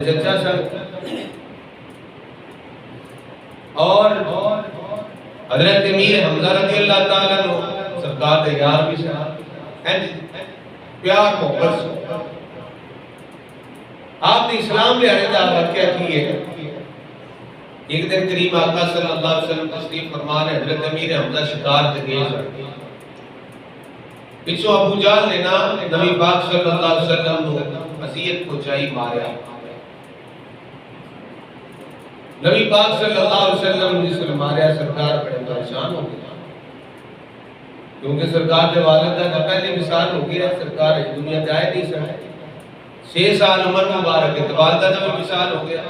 چچا سر اور حضرت امیر حمزہ رضی اللہ تعالیٰ عنہ سرکار دے یار بھی پیار محبت سے آپ نے اسلام لے آنے کا واقعہ کیے ایک دن کریم آقا صلی اللہ علیہ وسلم تشریف فرما رہے حضرت امیر حمزہ شکار تے گئے پچھو ابو جہل نے نا نبی پاک صلی اللہ علیہ وسلم کو اذیت پہنچائی ماریا نبی پاک صلی اللہ علیہ وسلم جس نے ماریا سرکار بڑے پریشان ہو گیا کیونکہ سرکار کے والدہ کا پہلی مثال ہو گیا سرکار اس دنیا جائے نہیں سکتے 6 سال عمر مبارک ہے والدہ کا بھی مثال ہو گیا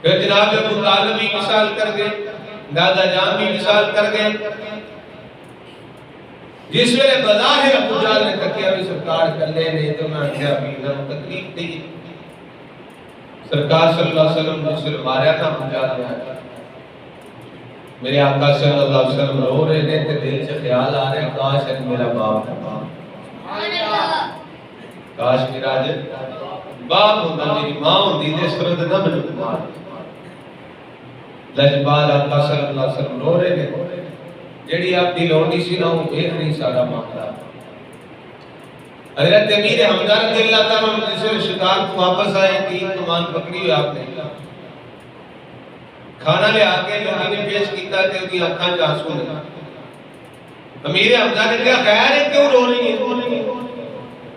پھر جناب ابو طالب بھی مثال کر گئے دادا جان بھی مثال کر گئے جس ویلے بظاہر ابو جہل نے تکیا بھی سرکار کر لے نہیں تو میں کیا بھی نہ تکلیف دی سرکار صلی اللہ علیہ وسلم جس ویلے ماریا تھا ابو جہل نے میرے آقا صلی اللہ علیہ وسلم رو رہے نے تے دل سے خیال آ رہے کاش ہے میرا باپ کاش میرا باپ ہوتا میری ماں ہوتی دے سرد نہ مجھے مار لجبال آقا صلی اللہ علیہ وسلم رو رہے نے جڑی آپ دی لوڑی سی نہ ہوں ایک نہیں سارا معاملہ حضرت امیر حمزہ رضی اللہ تعالیٰ عنہ جس سے شکار کو واپس آئے 3 کمان پکڑی ہوئی آپ نے کھانا لے آکے لوگوں نے پیش کیتا کہ ان کی آنکھاں چ آنسو نے امیر حمزہ نے کہا خیر ہے کیوں رو رہی ہے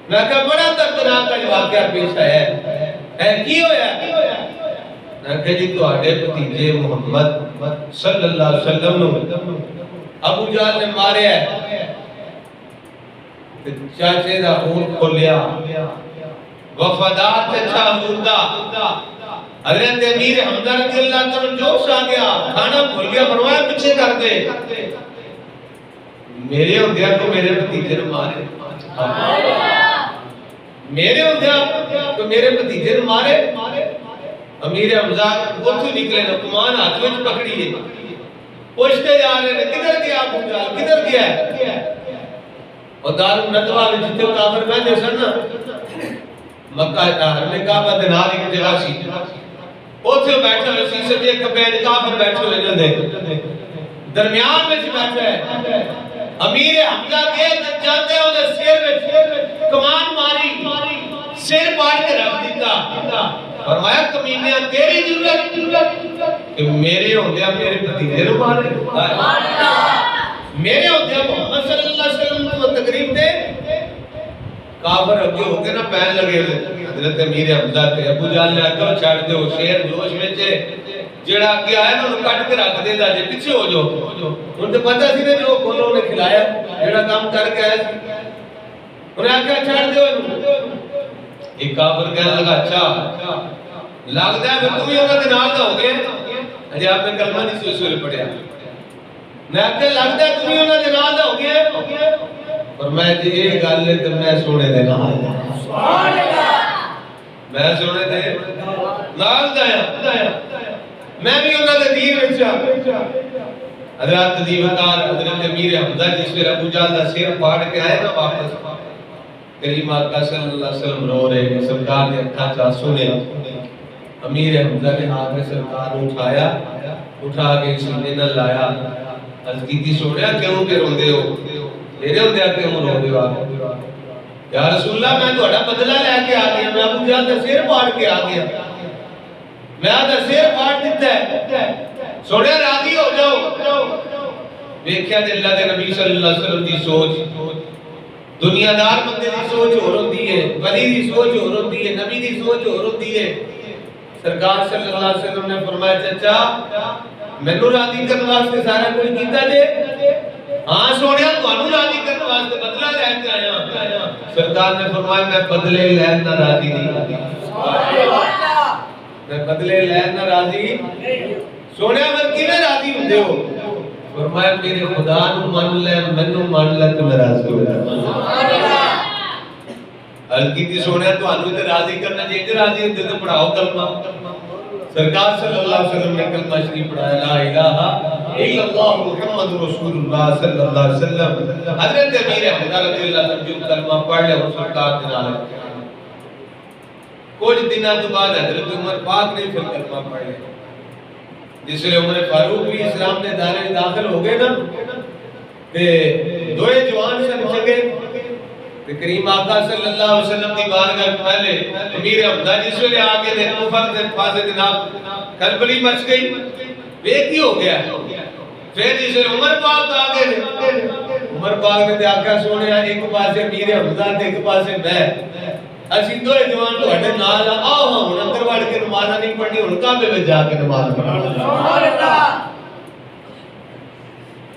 میں کہا بڑا دردناک کا واقعہ پیش آیا ہے کی ہویا میں کہا جی تواڈے بھتیجے محمد صلی اللہ علیہ وسلم نے ابو جہل نے مارے ہے چاچے دا خون کھولیا وفادار چچا حضور دا حضرت امیر حمزہ رضی اللہ تعالیٰ جوش آ گیا کھانا بھول گیا فرمایا پیچھے کر دے میرے ہوندیا تو میرے بھتیجے نے مارے میرے ہوندیا تو میرے بھتیجے نے مارے امیر حمزہ اوتھوں نکلے نا کمان ہاتھ وچ پکڑی ہے پوچھتے جا رہے ہیں کدھر گیا ابو جہل کدھر گیا ہے اور دار الندوہ میں جتنے کافر بیٹھے سن نا مکہ حرم کعبہ دے نال ایک جگہ سی اوتھے بیٹھے ہوئے سی سجے کھبے کافر بیٹھے ہوئے جندے درمیان میں بیٹھا ہے امیر حمزہ کے جاتے ہیں سر وچ کمان ماری سر پاڑ کے رکھ دیتا فرمایا کمینیاں تیری ضرورت کہ میرے ہوندیا میرے بھتیجے نوں مارے میرے ہوندیا محمد صلی اللہ علیہ وسلم کو تقریب دے کافر اگے ہو کے نہ پہن لگے حضرت امیر حمزہ تے ابو جہل نے آکھیا چھڑ دیو شیر جوش وچ جڑا اگے آیا نا انہوں کٹ کے رکھ دے جے پیچھے ہو جاؤ ان تے پتہ سی جو کھولوں نے کھلایا جڑا کام کر کے آیا انہیں آکھیا چھڑ دیو ایک کافر کہنے لگا اچھا لگتا ہے پھر تم ہی انہوں نے نال دا ہو گئے اجے آپ نے کلمہ نہیں سوئے سوئے پڑھیا میں آکھیا لگتا ہے تم ہی انہوں نے نال دا ہو گئے اور میں جی یہ گل ہے تو میں سونے دے نال میں سونے دے نال دایا میں بھی انہوں نے دین وچ حضرت دیوکار حضرت امیر حمزہ جس میں ابو جہل دا سر پاڑ کے آئے نا واپس کریم آقا صلی اللہ علیہ وسلم رو رہے ہیں سرکار نے اکھا چاہ سنے امیر حمزہ نے ہاتھ میں سرکار اٹھا کے سینے نہ لایا عرض کیتی سوڑیا کیوں کہ روندے ہو میرے ہوندیا کیوں روندے ہو آپ یا رسول اللہ میں تہاڈا بدلہ لے کے آ گیا میں ابو جہل دا سر پاڑ کے آ گیا میں آدھا سر پاڑ دیتا ہے سوڑیا راضی ہو جاؤ ویکھیا تے اللہ دے نبی صلی اللہ علیہ وسلم دی سوچ دنیا دار بندے دی سوچ ہور ہوندی ہے ولی دی سوچ ہور ہوندی ہے نبی دی سوچ ہور ہوندی ہے سرکار صلی اللہ علیہ وسلم نے فرمایا چچا مینوں راضی کرن واسطے سارا کچھ کیتا جے ہاں سونیا تانوں راضی کرن واسطے بدلہ لے کے آیا سرکار نے فرمایا میں بدلے لین نہ راضی نہیں سبحان اللہ میں بدلے لین نہ راضی سونیا میں کیویں راضی ہوندے ہو فرمایا میرے خدا نو مان لے مینوں مان لے تے میں راضی ہو جاواں سبحان اللہ ہلکی تی سونیا تانوں تے راضی کرنا جے راضی ہوندے تے پڑھاؤ کلمہ سرکار صلی اللہ علیہ وسلم نے کلمہ شریف پڑھایا لا الہ الا اللہ محمد رسول اللہ صلی اللہ علیہ وسلم حضرت امیر حمزہ رضی اللہ عنہ جو کلمہ پڑھ لے وہ سرکار دے نال کچھ دنوں تو بعد حضرت عمر پاک نے پھر کلمہ پڑھ لیا. جس ویلے عمر فاروق بھی اسلام دے دائرے وچ داخل ہو گئے نا تے دوئے جوان سن چنگے تے کریم آقا صلی اللہ علیہ وسلم دی بارگاہ پہلے امیر حمزہ جس ویلے آ کے کفر دے پاسے جناب کلبلی مچ گئی. یہ کی ہو گیا؟ پھر جس ویلے عمر پاک آ گئے عمر پاک نے آقا سونے ایک پاسے امیر حمزہ تے ایک پاسے میں اسی دوئے جوان تہاڈے نال آؤ ہن اندر وڑ کے نماز نہیں پڑھنی ہن کعبے وچ جا کے نماز پڑھنا. سبحان اللہ.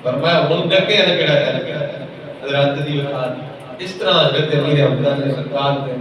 فرمایا ہن ڈکے نہ کیڑا حضرات دی وفات اس طرح حضرت امیر حمزہ نے سرکار دے